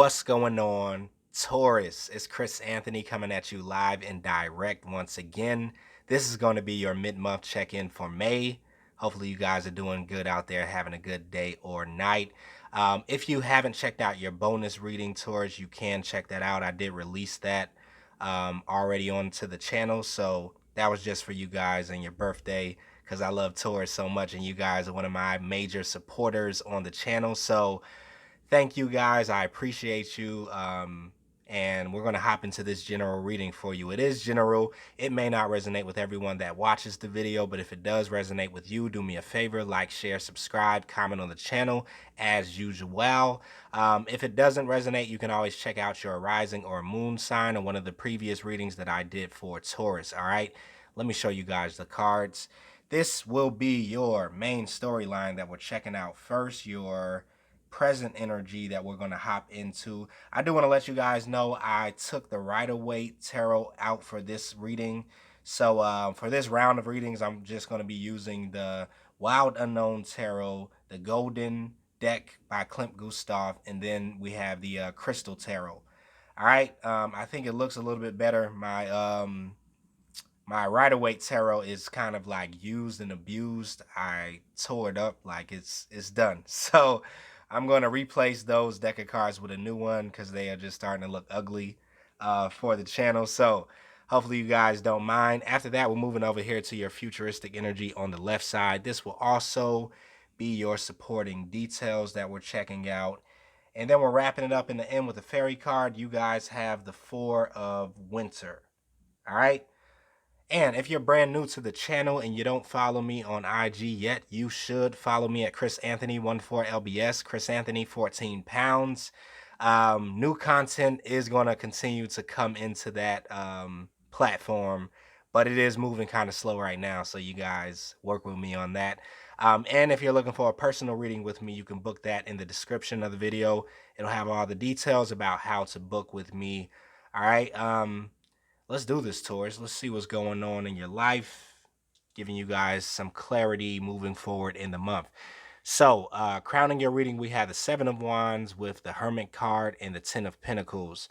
What's going on, Taurus? It's Chris Anthony coming at you live and direct once again. This is going to be your mid-month check-in for May. Hopefully you guys are doing good out there, having a good day or night. If you haven't checked out your bonus reading, Taurus, you can check that out. I did release that already onto the channel, so that was just for you guys and your birthday because I love Taurus so much and you guys are one of my major supporters on the channel. So thank you guys. I appreciate you. And we're going to hop into this general reading for you. It is general. It may not resonate with everyone that watches the video, but if it does resonate with you, do me a favor, like, share, subscribe, comment on the channel as usual. If it doesn't resonate, you can always check out your rising or moon sign or one of the previous readings that I did for Taurus. All right, let me show you guys the cards. This will be your main storyline that we're checking out first, your present energy that we're going to hop into. I do want to let you guys know I took the Rider-Waite Tarot out for this reading. So for this round of readings, I'm just going to be using the Wild Unknown Tarot, the Golden Deck by Klimt Gustav, and then we have the Crystal Tarot. All right, I think it looks a little bit better. My Rider-Waite Tarot is kind of like used and abused. I tore it up, like it's done. So I'm going to replace those deck of cards with a new one because they are just starting to look ugly for the channel. So hopefully you guys don't mind. After that, we're moving over here to your futuristic energy on the left side. This will also be your supporting details that we're checking out. And then we're wrapping it up in the end with a fairy card. You guys have the Four of Winter. All right. And if you're brand new to the channel and you don't follow me on IG yet, you should follow me at chrisanthony14lbs, chrisanthony 14 pounds. New content is going to continue to come into that platform, but it is moving kind of slow right now, so you guys work with me on that. And if you're looking for a personal reading with me, you can book that in the description of the video. It'll have all the details about how to book with me. All right. Let's do this, Taurus. Let's see what's going on in your life, giving you guys some clarity moving forward in the month. So, crowning your reading, we have the Seven of Wands with the Hermit card and the Ten of Pentacles.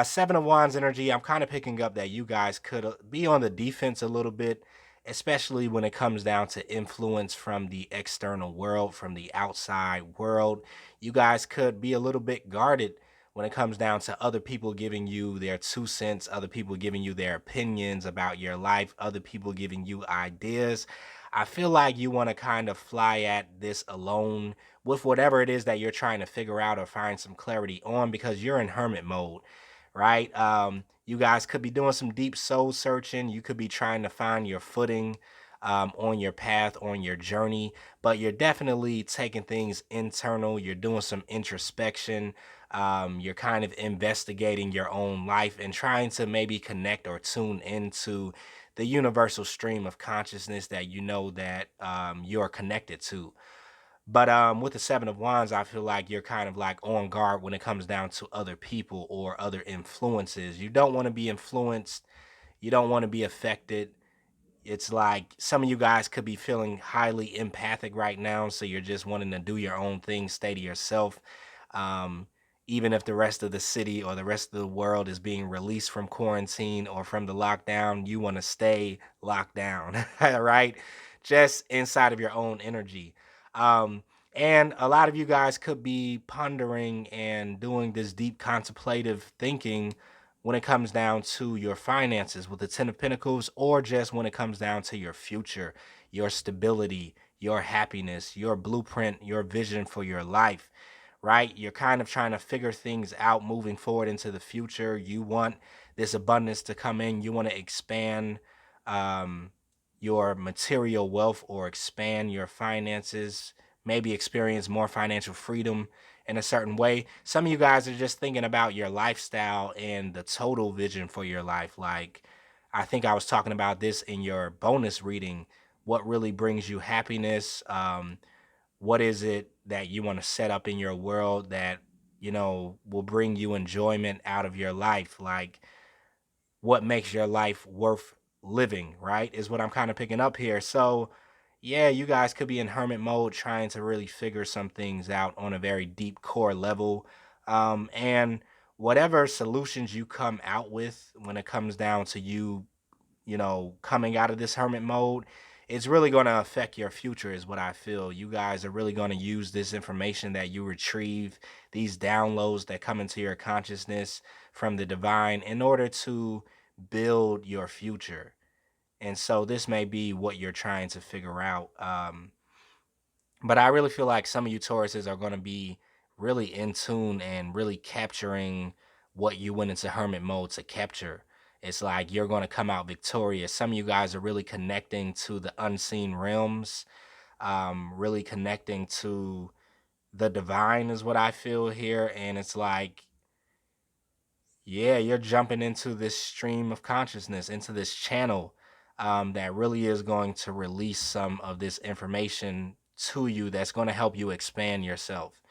Seven of Wands energy, I'm kind of picking up that you guys could be on the defense a little bit, especially when it comes down to influence from the external world, from the outside world. You guys could be a little bit guarded when it comes down to other people giving you their 2 cents, other people giving you their opinions about your life, other people giving you ideas. I feel like you want to kind of fly at this alone with whatever it is that you're trying to figure out or find some clarity on, because you're in hermit mode, right? You guys could be doing some deep soul searching. You could be trying to find your footing on your path, on your journey, but you're definitely taking things internal. You're doing some introspection. You're kind of investigating your own life and trying to maybe connect or tune into the universal stream of consciousness that you know that you're connected to. But with the Seven of Wands, I feel like you're kind of like on guard when it comes down to other people or other influences. You don't want to be influenced. You don't want to be affected. It's like some of you guys could be feeling highly empathic right now, so you're just wanting to do your own thing, stay to yourself. Even if the rest of the city or the rest of the world is being released from quarantine or from the lockdown, you want to stay locked down, right? Just inside of your own energy. And a lot of you guys could be pondering and doing this deep contemplative thinking when it comes down to your finances with the Ten of Pentacles, or just when it comes down to your future, your stability, your happiness, your blueprint, your vision for your life, right? You're kind of trying to figure things out moving forward into the future. You want this abundance to come in. You want to expand your material wealth or expand your finances, maybe experience more financial freedom in a certain way. Some of you guys are just thinking about your lifestyle and the total vision for your life. Like, I think I was talking about this in your bonus reading. What really brings you happiness? What is it that you want to set up in your world that, you know, will bring you enjoyment out of your life? Like, what makes your life worth living, right? Is what I'm kind of picking up here. So, yeah, you guys could be in hermit mode trying to really figure some things out on a very deep core level. And whatever solutions you come out with when it comes down to you, coming out of this hermit mode, it's really going to affect your future, is what I feel. You guys are really going to use this information that you retrieve, these downloads that come into your consciousness from the divine, in order to build your future. And so this may be what you're trying to figure out. But I really feel like some of you Tauruses are going to be really in tune and really capturing what you went into hermit mode to capture. It's like you're going to come out victorious. Some of you guys are really connecting to the unseen realms, really connecting to the divine, is what I feel here. And it's like, yeah, you're jumping into this stream of consciousness, into this channel, that really is going to release some of this information to you that's going to help you expand yourself,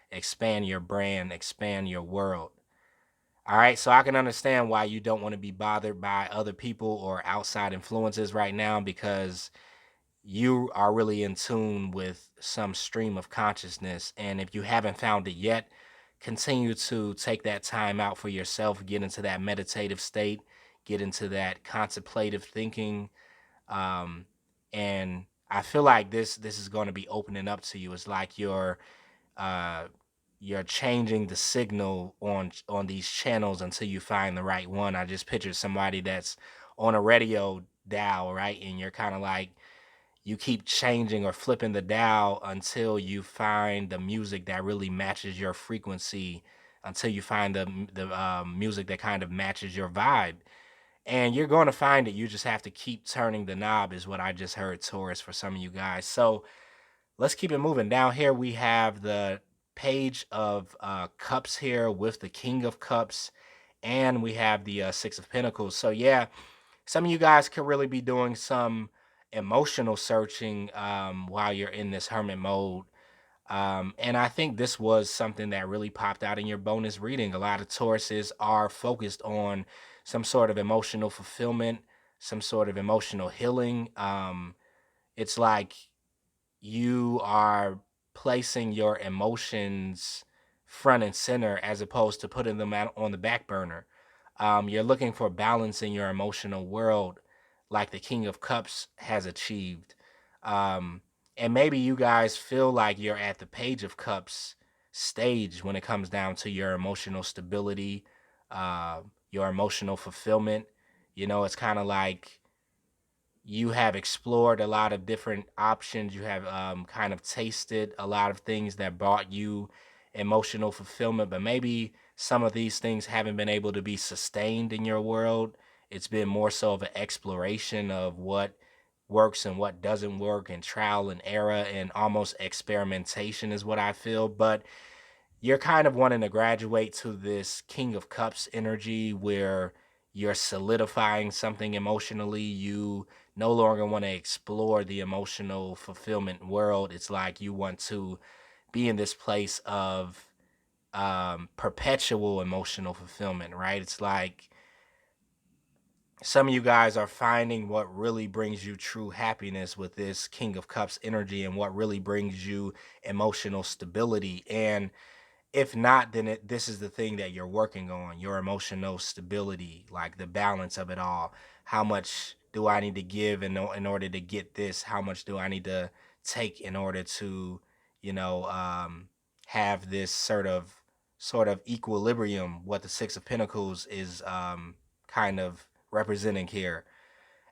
expand your brand, expand your world. All right, so I can understand why you don't want to be bothered by other people or outside influences right now, because you are really in tune with some stream of consciousness. And if you haven't found it yet, continue to take that time out for yourself, get into that meditative state, get into that contemplative thinking. Um, and I feel like this is going to be opening up to you. It's like uh you're changing the signal on these channels until you find the right one. I just pictured somebody that's on a radio dial, right? And you're kind of like, you keep changing or flipping the dial until you find the music that really matches your frequency, until you find the music that kind of matches your vibe. And you're going to find it. You just have to keep turning the knob, is what I just heard, Taurus, for some of you guys. So let's keep it moving. Down here, we have the page of cups here with the King of Cups, and we have the Six of Pentacles. So yeah, some of you guys could really be doing some emotional searching while you're in this hermit mode. And I think this was something that really popped out in your bonus reading. A lot of Tauruses are focused on some sort of emotional fulfillment, some sort of emotional healing. It's like you are placing your emotions front and center as opposed to putting them out on the back burner. You're looking for balance in your emotional world, like the King of Cups has achieved. Um, and maybe you guys feel like you're at the Page of Cups stage when it comes down to your emotional stability, your emotional fulfillment. It's kind of like you have explored a lot of different options. You have kind of tasted a lot of things that brought you emotional fulfillment, but maybe some of these things haven't been able to be sustained in your world. It's been more so of an exploration of what works and what doesn't work, and trial and error, and almost experimentation, is what I feel. But you're kind of wanting to graduate to this King of Cups energy where you're solidifying something emotionally. You no longer want to explore the emotional fulfillment world. It's like you want to be in this place of perpetual emotional fulfillment, right? It's like some of you guys are finding what really brings you true happiness with this King of Cups energy, and what really brings you emotional stability. And if not, then this is the thing that you're working on, your emotional stability, like the balance of it all. How much do I need to give in order to get this? How much do I need to take in order to, you know, um, have this sort of equilibrium? What the Six of Pentacles is kind of representing here.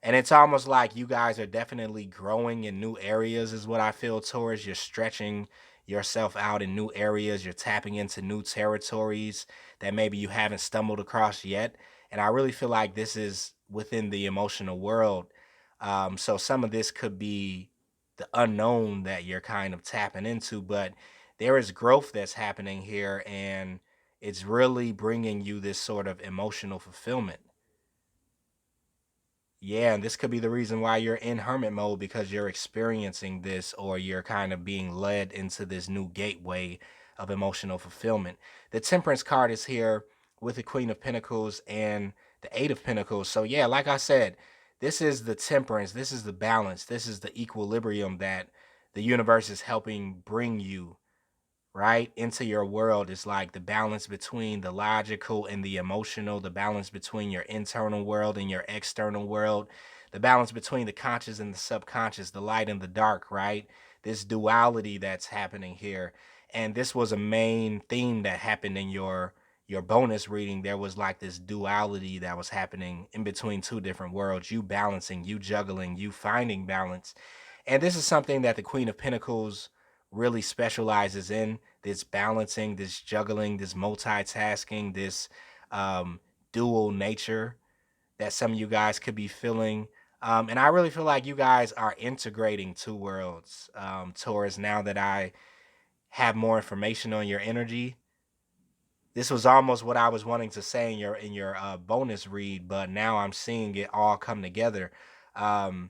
And it's almost like you guys are definitely growing in new areas, is what I feel, Taurus. You're stretching yourself out in new areas. You're tapping into new territories that maybe you haven't stumbled across yet. And I really feel like this is within the emotional world. So some of this could be the unknown that you're kind of tapping into, but there is growth that's happening here, and it's really bringing you this sort of emotional fulfillment. Yeah, and this could be the reason why you're in hermit mode, because you're experiencing this, or you're kind of being led into this new gateway of emotional fulfillment. The Temperance card is here with the Queen of Pentacles and the Eight of Pentacles. So yeah, like I said, this is the temperance, this is the balance, this is the equilibrium that the universe is helping bring you right, into your world. It's like the balance between the logical and the emotional, the balance between your internal world and your external world, the balance between the conscious and the subconscious, the light and the dark, right? This duality that's happening here. And this was a main theme that happened in your bonus reading. There was like this duality that was happening in between two different worlds, you balancing, you juggling, you finding balance. And this is something that the Queen of Pentacles really specializes in, this balancing, this juggling, this multitasking, this um, dual nature that some of you guys could be feeling. And I really feel like you guys are integrating two worlds, Taurus. Now that I have more information on your energy, this was almost what I was wanting to say in your bonus read, but now I'm seeing it all come together. Um,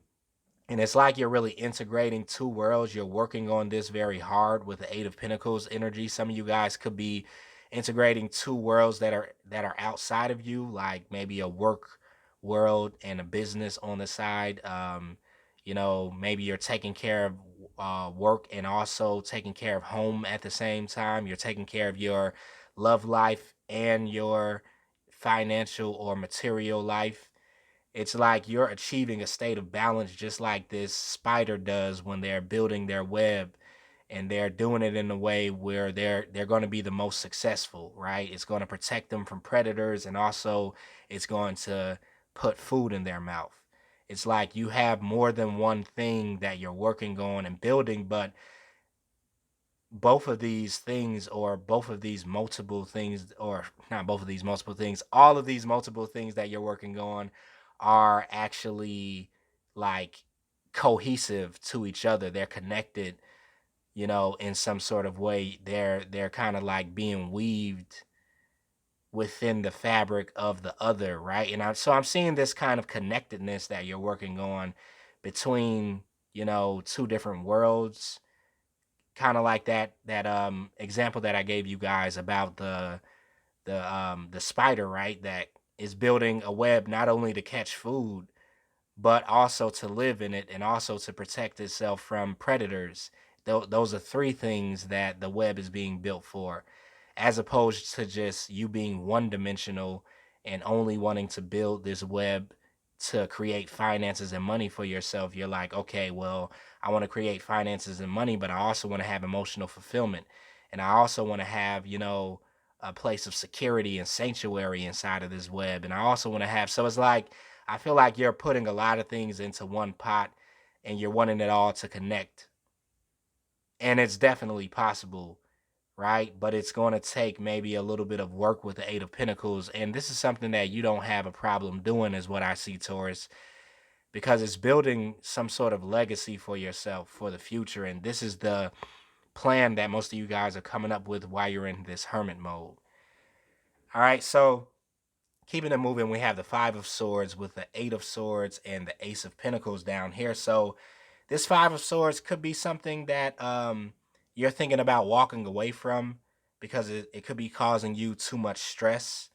and it's like you're really integrating two worlds. You're working on this very hard with the Eight of Pentacles energy. Some of you guys could be integrating two worlds that are outside of you, like maybe a work world and a business on the side. Maybe you're taking care of work and also taking care of home at the same time. You're taking care of your love life and your financial or material life. It's like you're achieving a state of balance just like this spider does when they're building their web, and they're doing it in a way where they're going to be the most successful, right? It's going to protect them from predators, and also it's going to put food in their mouth. It's like you have more than one thing that you're working on and building, but both of these things, or both of these multiple things, or not both of these multiple things, all of these multiple things that you're working on are actually like cohesive to each other. They're connected, in some sort of way. They're kind of like being weaved within the fabric of the other, right? And I'm seeing this kind of connectedness that you're working on between, two different worlds, kind of like that example that I gave you guys about the spider, right? That is building a web not only to catch food, but also to live in it and also to protect itself from predators. Those are three things that the web is being built for, as opposed to just you being one dimensional and only wanting to build this web to create finances and money for yourself. You're like, okay, well, I want to create finances and money, but I also want to have emotional fulfillment. And I also want to have, a place of security and sanctuary inside of this web. And I also want to have, so it's like, I feel like you're putting a lot of things into one pot and you're wanting it all to connect. And it's definitely possible, right? But it's going to take maybe a little bit of work with the Eight of Pentacles. And this is something that you don't have a problem doing, is what I see, Taurus, because it's building some sort of legacy for yourself for the future. And this is the plan that most of you guys are coming up with while you're in this hermit mode. All right, so keeping it moving, we have the Five of Swords with the Eight of Swords and the Ace of Pentacles down here. So this Five of Swords could be something that you're thinking about walking away from, because it could be causing you too much stress.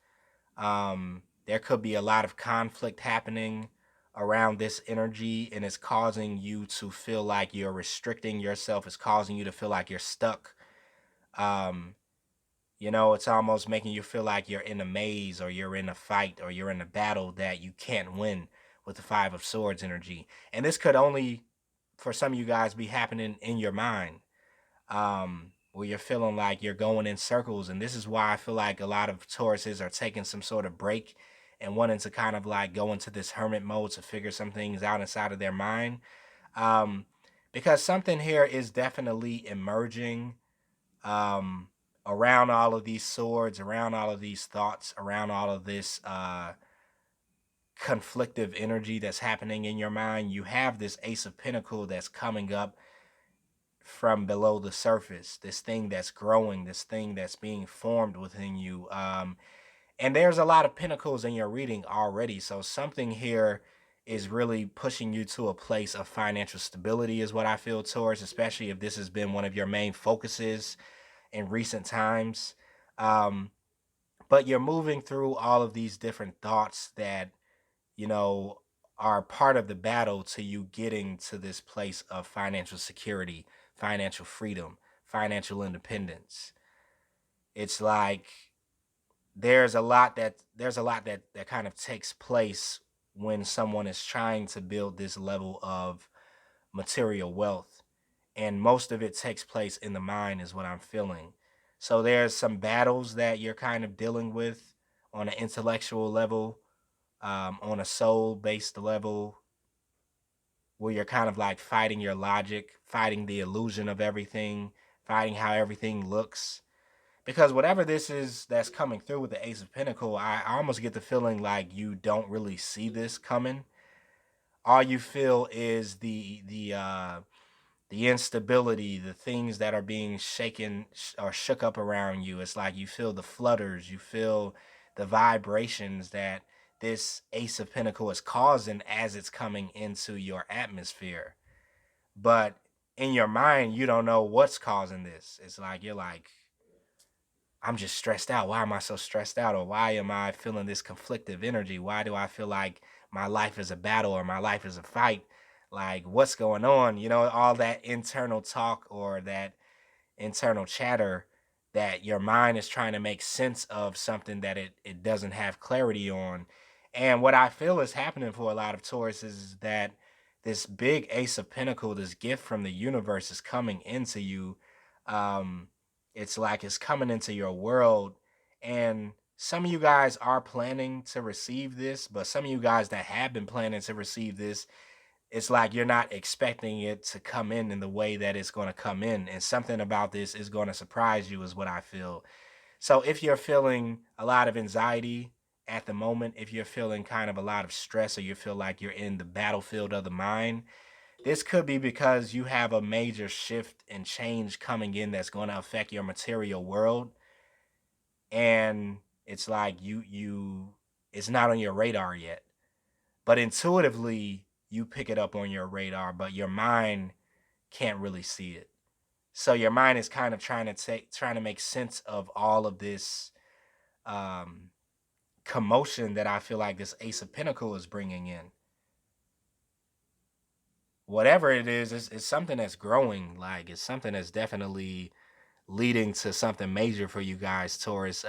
There could be a lot of conflict happening around this energy, and it's causing you to feel like you're restricting yourself. It's causing you to feel like you're stuck. Um, it's almost making you feel like you're in a maze, or you're in a fight, or you're in a battle that you can't win with the Five of Swords energy. And this could only, for some of you guys, be happening in your mind, where you're feeling like you're going in circles. And this is why I feel like a lot of Tauruses are taking some sort of break and wanting to kind of like go into this hermit mode to figure some things out inside of their mind. Um, because something here is definitely emerging, um, around all of these swords, around all of these thoughts, around all of this conflictive energy that's happening in your mind. You have this Ace of Pentacles that's coming up from below the surface, this thing that's growing, this thing that's being formed within you. And there's a lot of pentacles in your reading already. So something here is really pushing you to a place of financial stability, is what I feel, Taurus, especially if this has been one of your main focuses in recent times. Um, but you're moving through all of these different thoughts that, you know, are part of the battle to you getting to this place of financial security, financial freedom, financial independence. It's like there's a lot that kind of takes place when someone is trying to build this level of material wealth, and most of it takes place in the mind is what I'm feeling. So there's some battles that you're kind of dealing with on an intellectual level, on a soul based level, where you're kind of like fighting your logic, fighting the illusion of everything, fighting how everything looks. Because whatever this is that's coming through with the Ace of Pentacle, I almost get the feeling like you don't really see this coming. All you feel is the instability, the things that are being shaken or shook up around you. It's like you feel the flutters, you feel the vibrations that this Ace of Pentacle is causing as it's coming into your atmosphere. But in your mind, you don't know what's causing this. It's like you're like, I'm just stressed out. Why am I so stressed out? Or why am I feeling this conflictive energy? Why do I feel like my life is a battle or my life is a fight? Like, what's going on? All that internal talk or that internal chatter that your mind is trying to make sense of something that it doesn't have clarity on. And what I feel is happening for a lot of Taurus is that this big Ace of Pentacle, this gift from the universe is coming into you. Um, it's like it's coming into your world. And some of you guys are planning to receive this, but some of you guys that have been planning to receive this, it's like you're not expecting it to come in the way that it's going to come in, and something about this is going to surprise you is what I feel. So if you're feeling a lot of anxiety at the moment, if you're feeling kind of a lot of stress, or you feel like you're in the battlefield of the mind, this could be because you have a major shift and change coming in that's going to affect your material world. And it's like you it's not on your radar yet, but intuitively you pick it up on your radar, but your mind can't really see it. So your mind is kind of trying to make sense of all of this um, commotion that I feel like this Ace of Pentacle is bringing in. Whatever it is, it's something that's growing. Like, it's something that's definitely leading to something major for you guys, Taurus.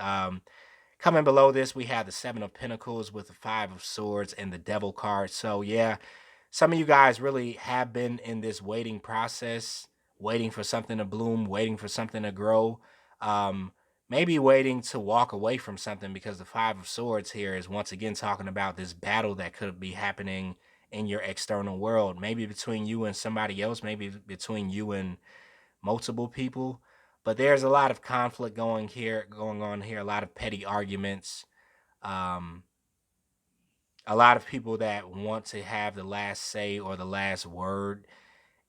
Coming below this, we have the Seven of Pentacles with the Five of Swords and the Devil card. So yeah, some of you guys really have been in this waiting process, waiting for something to bloom, waiting for something to grow. Um, Maybe waiting to walk away from something, because the Five of Swords here is once again talking about this battle that could be happening in your external world. Maybe between you and somebody else, maybe between you and multiple people. But there's a lot of conflict going on here, a lot of petty arguments, um, a lot of people that want to have the last say or the last word.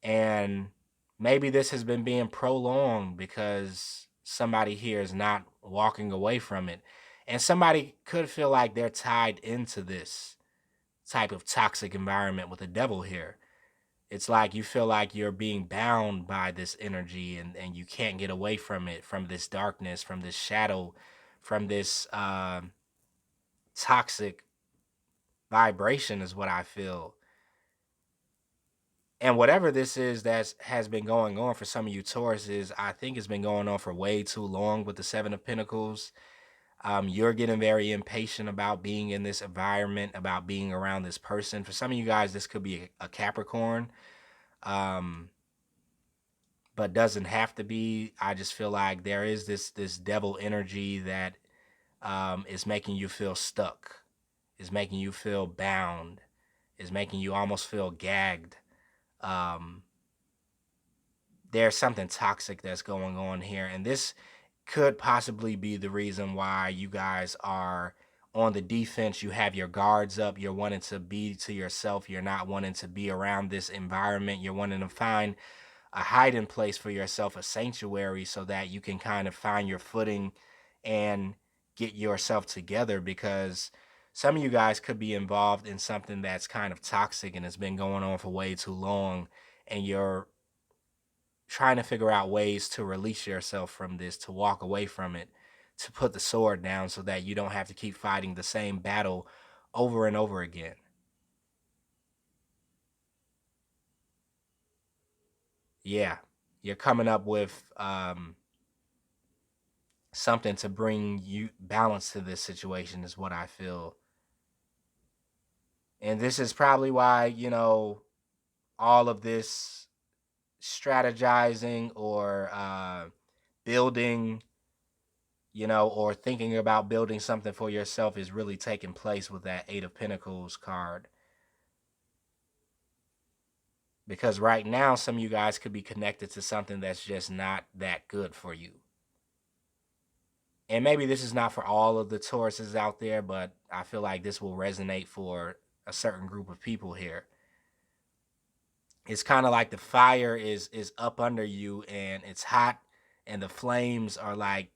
And maybe this has been being prolonged because somebody here is not walking away from it. And somebody could feel like they're tied into this type of toxic environment with the devil here. It's like you feel like you're being bound by this energy, and you can't get away from it, from this darkness, from this shadow, from this toxic vibration is what I feel. And whatever this is that has been going on for some of you Tauruses, I think it's been going on for way too long with the Seven of Pentacles. You're getting very impatient about being in this environment, about being around this person. For some of you guys, this could be a Capricorn, um, but doesn't have to be. I just feel like there is this devil energy that is making you feel stuck, is making you feel bound, is making you almost feel gagged. Um, there's something toxic that's going on here, and this could possibly be the reason why you guys are on the defense. You have your guards up, you're wanting to be to yourself, you're not wanting to be around this environment, you're wanting to find a hiding place for yourself, a sanctuary, so that you can kind of find your footing and get yourself together, because some of you guys could be involved in something that's kind of toxic and it's been going on for way too long, and you're trying to figure out ways to release yourself from this, to walk away from it, to put the sword down so that you don't have to keep fighting the same battle over and over again. Yeah. you're coming up with something to bring you balance to this situation is what I feel. And this is probably why, all of this strategizing or building, or thinking about building something for yourself is really taking place with that Eight of Pentacles card. Because right now, some of you guys could be connected to something that's just not that good for you. And maybe this is not for all of the Tauruses out there, but I feel like this will resonate for a certain group of people here. It's kind of like the fire is up under you and it's hot, and the flames are like,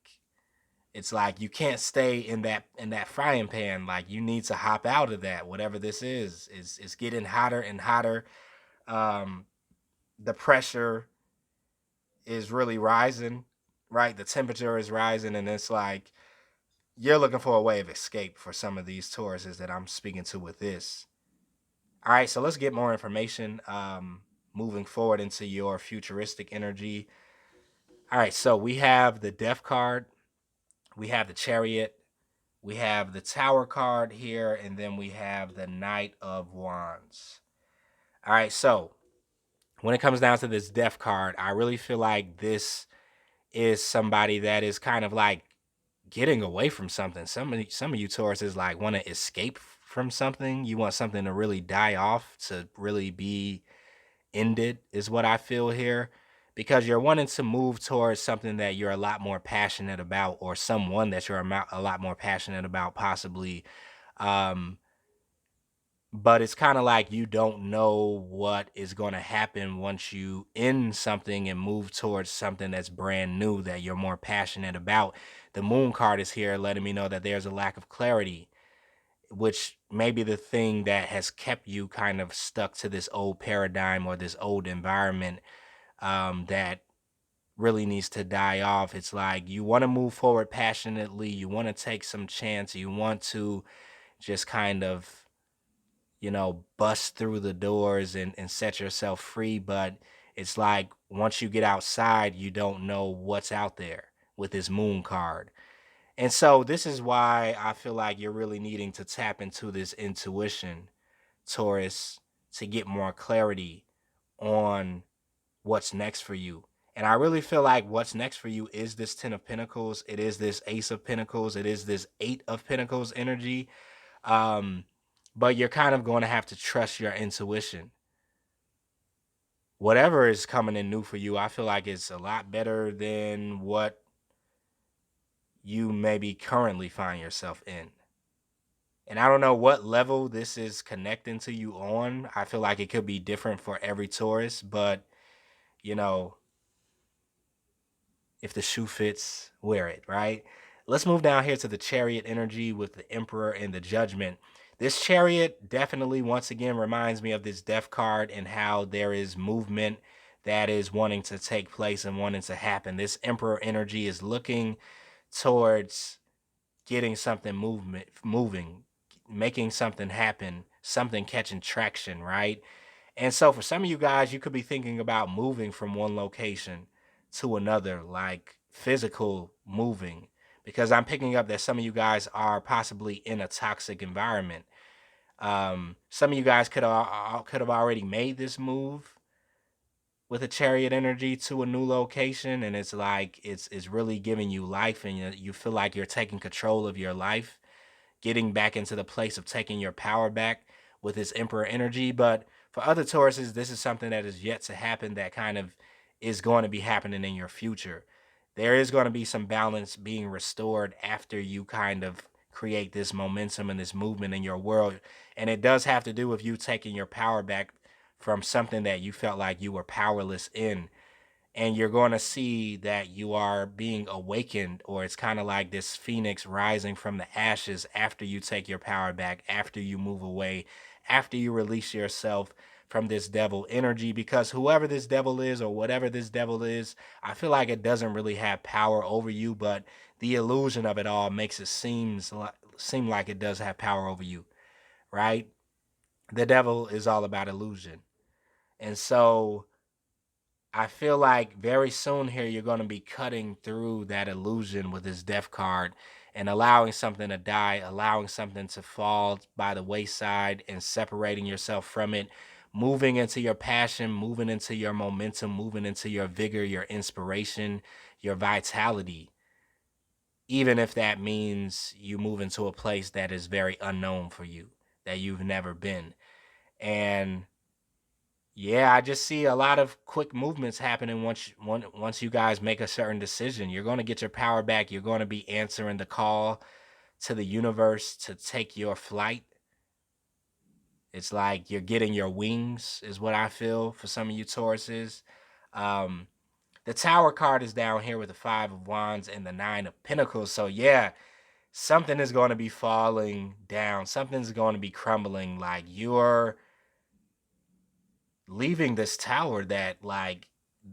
it's like you can't stay in that frying pan. Like you need to hop out of that. Whatever this is it's getting hotter and hotter. The pressure is really rising, right? The temperature is rising, and it's like you're looking for a way of escape for some of these Tauruses that I'm speaking to with this. All right, so let's get more information moving forward into your futuristic energy. All right, so we have the Death card, we have the Chariot, we have the Tower card here, and then we have the Knight of Wands. All right, so when it comes down to this Death card, I really feel like this is somebody that is kind of like getting away from something. Some of you Tauruses like want to escape from something. You want something to really die off, to really be ended, is what I feel here. Because you're wanting to move towards something that you're a lot more passionate about, or someone that you're a lot more passionate about, possibly. Um, but it's kind of like you don't know what is going to happen once you end something and move towards something that's brand new that you're more passionate about. The Moon card is here letting me know that there's a lack of clarity, which may be the thing that has kept you kind of stuck to this old paradigm or this old environment that really needs to die off. It's like you want to move forward passionately, you want to take some chance, you want to just kind of bust through the doors and set yourself free. But it's like once you get outside, you don't know what's out there with this Moon card. And so this is why I feel like you're really needing to tap into this intuition, Taurus, to get more clarity on what's next for you. And I really feel like what's next for you is this 10 of Pentacles. It is this Ace of Pentacles. It is this 8 of Pentacles energy. Um, but you're kind of going to have to trust your intuition. Whatever is coming in new for you, I feel like it's a lot better than what you maybe currently find yourself in. And I don't know what level this is connecting to you on. I feel like it could be different for every Taurus, but if the shoe fits, wear it, right? Let's move down here to the Chariot energy with the Emperor and the Judgment. This Chariot definitely, once again, reminds me of this Death card and how there is movement that is wanting to take place and wanting to happen. This Emperor energy is looking towards getting something moving, making something happen, something catching traction, right? And so for some of you guys, you could be thinking about moving from one location to another, like physical moving, because I'm picking up that some of you guys are possibly in a toxic environment. Some of you guys could have already made this move with a Chariot energy to a new location, and it's like it's really giving you life, and you feel like you're taking control of your life, getting back into the place of taking your power back with this Emperor energy. But for other Tauruses, this is something that is yet to happen, that kind of is going to be happening in your future. There is going to be some balance being restored after you kind of create this momentum and this movement in your world. And it does have to do with you taking your power back from something that you felt like you were powerless in, and you're going to see that you are being awakened, or it's kind of like this phoenix rising from the ashes after you take your power back, after you move away, after you release yourself from this devil energy. Because whoever this devil is, or whatever this devil is, I feel like it doesn't really have power over you, but the illusion of it all makes it seem like it does have power over you, right? The devil is all about illusion. And so I feel like very soon here you're going to be cutting through that illusion with this death card and allowing something to die, allowing something to fall by the wayside and separating yourself from it, moving into your passion, moving into your momentum, moving into your vigor, your inspiration, your vitality, even if that means you move into a place that is very unknown for you, that you've never been. And yeah, I just see a lot of quick movements happening once you guys make a certain decision. You're going to get your power back. You're going to be answering the call to the universe to take your flight. It's like you're getting your wings, is what I feel for some of you Tauruses. Um, the Tower card is down here with the Five of Wands and the Nine of Pentacles. So yeah, something is going to be falling down. Something's going to be crumbling. Like you're leaving this tower that, like,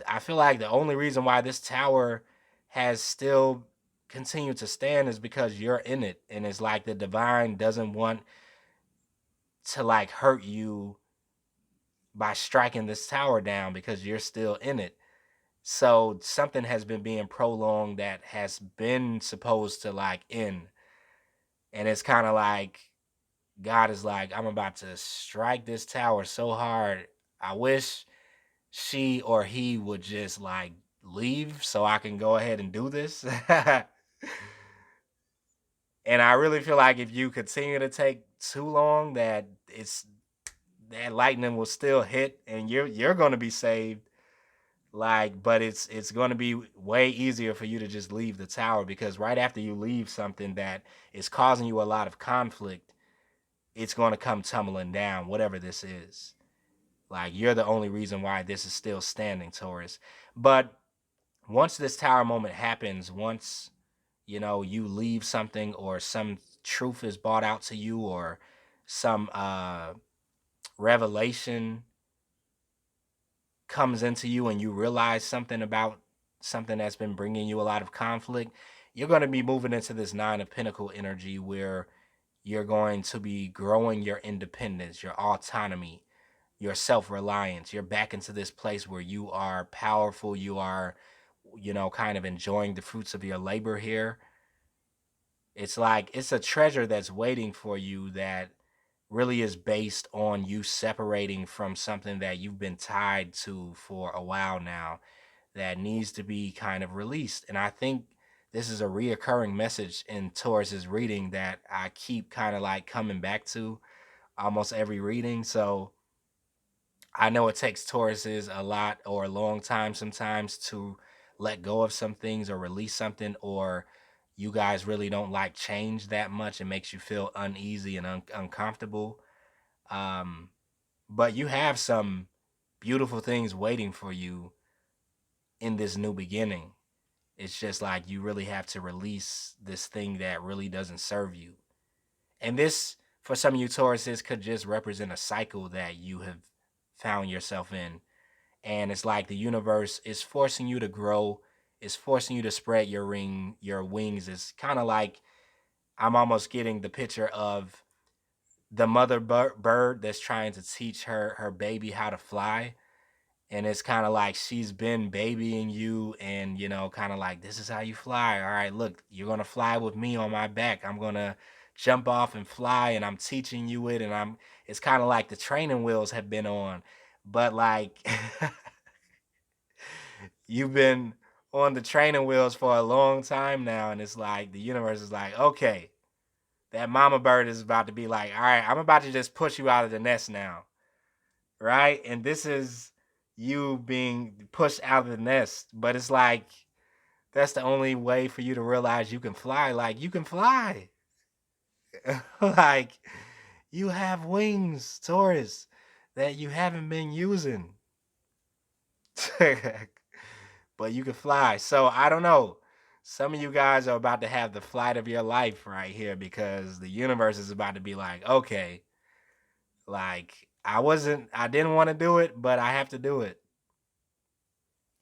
I feel like the only reason why this tower has still continued to stand is because you're in it. And it's like the divine doesn't want to like hurt you by striking this tower down because you're still in it. So something has been being prolonged that has been supposed to like end. And it's kind of like God is like, I'm about to strike this tower so hard. I wish she or he would just like leave so I can go ahead and do this. And I really feel like if you continue to take too long, that lightning will still hit and you're going to be saved. Like, but it's going to be way easier for you to just leave the tower, because right after you leave something that is causing you a lot of conflict, it's going to come tumbling down, whatever this is. Like, you're the only reason why this is still standing, Taurus. But once this tower moment happens, once, you know, you leave something or some truth is brought out to you or some revelation comes into you and you realize something about something that's been bringing you a lot of conflict, you're going to be moving into this Nine of Pentacle energy where you're going to be growing your independence, your autonomy, your self-reliance. You're back into this place where you are powerful. You are, you know, kind of enjoying the fruits of your labor here. It's like it's a treasure that's waiting for you that really is based on you separating from something that you've been tied to for a while now that needs to be kind of released. And I think this is a reoccurring message in Taurus's reading that I keep kind of like coming back to almost every reading. So I know it takes Tauruses a lot or a long time sometimes to let go of some things or release something, or you guys really don't like change that much. It makes you feel uneasy and uncomfortable. Um, but you have some beautiful things waiting for you in this new beginning. It's just like you really have to release this thing that really doesn't serve you. And this, for some of you Tauruses, could just represent a cycle that you have found yourself in. And it's like the universe is forcing you to grow, is forcing you to spread your wings. It's kind of like I'm almost getting the picture of the mother bird that's trying to teach her baby how to fly. And it's kind of like she's been babying you and, you know, kind of like, this is how you fly. All right, look, you're going to fly with me on my back. I'm going to jump off and fly, and I'm teaching you it. And it's kind of like the training wheels have been on, but like you've been on the training wheels for a long time now. And it's like the universe is like, okay, that mama bird is about to be like, all right, I'm about to just push you out of the nest now. Right? And this is you being pushed out of the nest. But it's like, that's the only way for you to realize you can fly. Like, you can fly. Like, you have wings, Taurus, that you haven't been using. But you can fly. So I don't know. Some of you guys are about to have the flight of your life right here, because the universe is about to be like, okay, like I didn't want to do it, but I have to do it.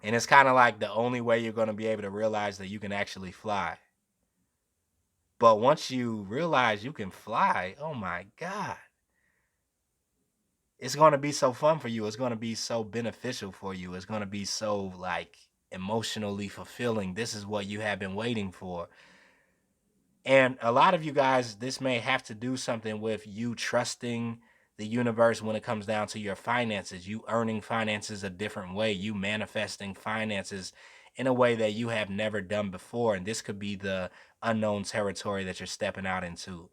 And it's kind of like the only way you're going to be able to realize that you can actually fly. But once you realize you can fly, oh my God, it's going to be so fun for you. It's going to be so beneficial for you. It's going to be so like emotionally fulfilling. This is what you have been waiting for. And a lot of you guys, this may have to do something with you trusting the universe when it comes down to your finances, you earning finances a different way, you manifesting finances in a way that you have never done before. And this could be the unknown territory that you're stepping out into.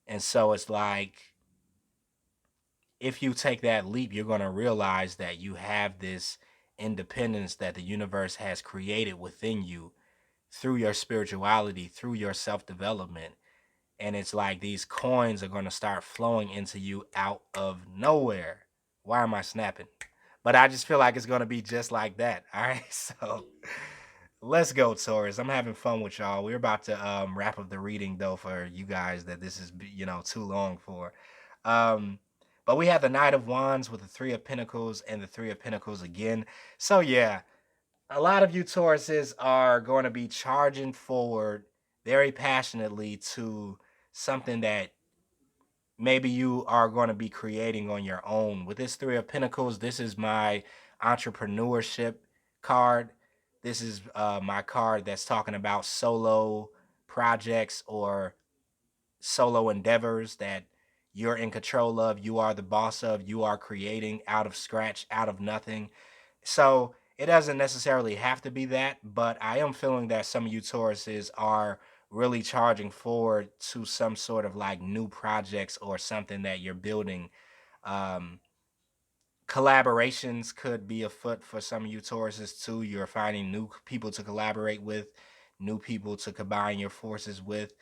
And so it's like, if you take that leap, you're going to realize that you have this independence that the universe has created within you through your spirituality, through your self development. And it's like these coins are going to start flowing into you out of nowhere. Why am I snapping? But I just feel like it's going to be just like that. All right. So let's go, Taurus. I'm having fun with y'all. We're about to wrap up the reading, though, for you guys that this is, too long for. Um, but we have the Knight of Wands with the Three of Pentacles and the Three of Pentacles again. So, yeah, a lot of you Tauruses are going to be charging forward very passionately to something that maybe you are going to be creating on your own. With this Three of Pentacles, this is my entrepreneurship card. This is my card that's talking about solo projects or solo endeavors that you're in control of, you are the boss of, you are creating out of scratch, out of nothing. So it doesn't necessarily have to be that, but I am feeling that some of you Tauruses are really charging forward to some sort of like new projects or something that you're building. Um, Collaborations could be afoot for some of you Tauruses too. You're finding new people to collaborate with, new people to combine your forces with.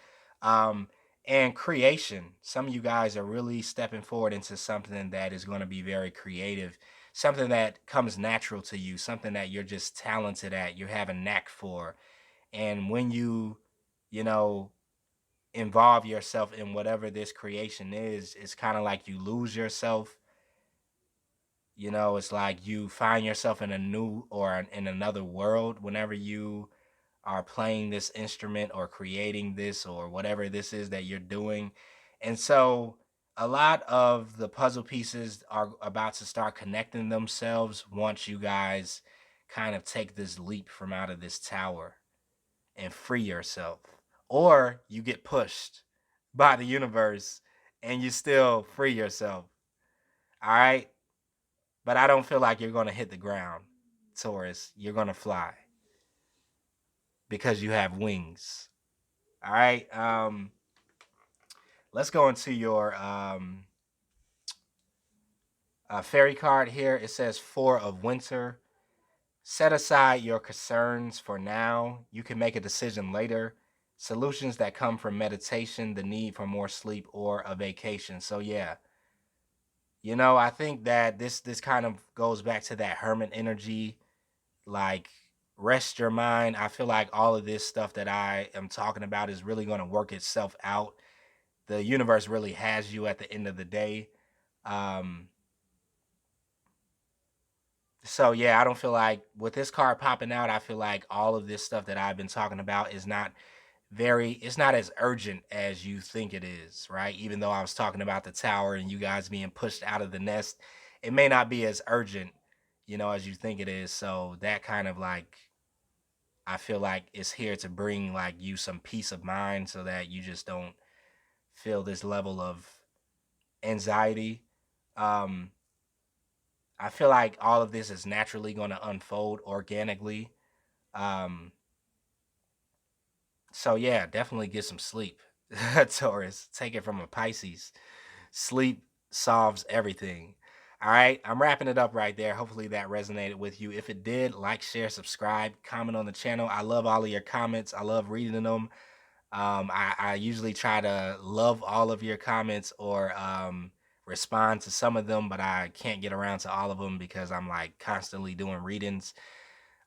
Um, and creation. Some of you guys are really stepping forward into something that is going to be very creative, something that comes natural to you, something that you're just talented at, you have a knack for. And when you know, involve yourself in whatever this creation is, it's kind of like you lose yourself. It's like you find yourself in a new or in another world whenever you are playing this instrument or creating this or whatever this is that you're doing. And so a lot of the puzzle pieces are about to start connecting themselves once you guys kind of take this leap from out of this tower and free yourself. Or you get pushed by the universe and you still free yourself. All right. But I don't feel like you're going to hit the ground, Taurus. You're going to fly because you have wings. All right. Let's go into your fairy card here. It says Four of Winter. Set aside your concerns for now. You can make a decision later. Solutions that come from meditation, the need for more sleep, or a vacation. So yeah, I think that this kind of goes back to that hermit energy, like rest your mind. I feel like all of this stuff that I am talking about is really going to work itself out. The universe really has you at the end of the day. Um, so yeah, I don't feel like with this card popping out, I feel like all of this stuff that I've been talking about is not it's not as urgent as you think it is, right? Even though I was talking about the tower and you guys being pushed out of the nest, it may not be as urgent, as you think it is. So that kind of like, I feel like it's here to bring like you some peace of mind so that you just don't feel this level of anxiety. Um, I feel like all of this is naturally going to unfold organically. Um, so yeah, definitely get some sleep, Taurus. Take it from a Pisces. Sleep solves everything. All right, I'm wrapping it up right there. Hopefully that resonated with you. If it did, like, share, subscribe, comment on the channel. I love all of your comments. I love reading them. I usually try to love all of your comments or respond to some of them, but I can't get around to all of them because I'm like constantly doing readings.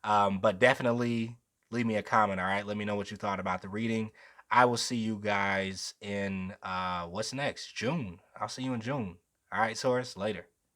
But definitely leave me a comment. All right, let me know what you thought about the reading. I will see you guys in what's next? June. I'll see you in June. All right, Taurus, later.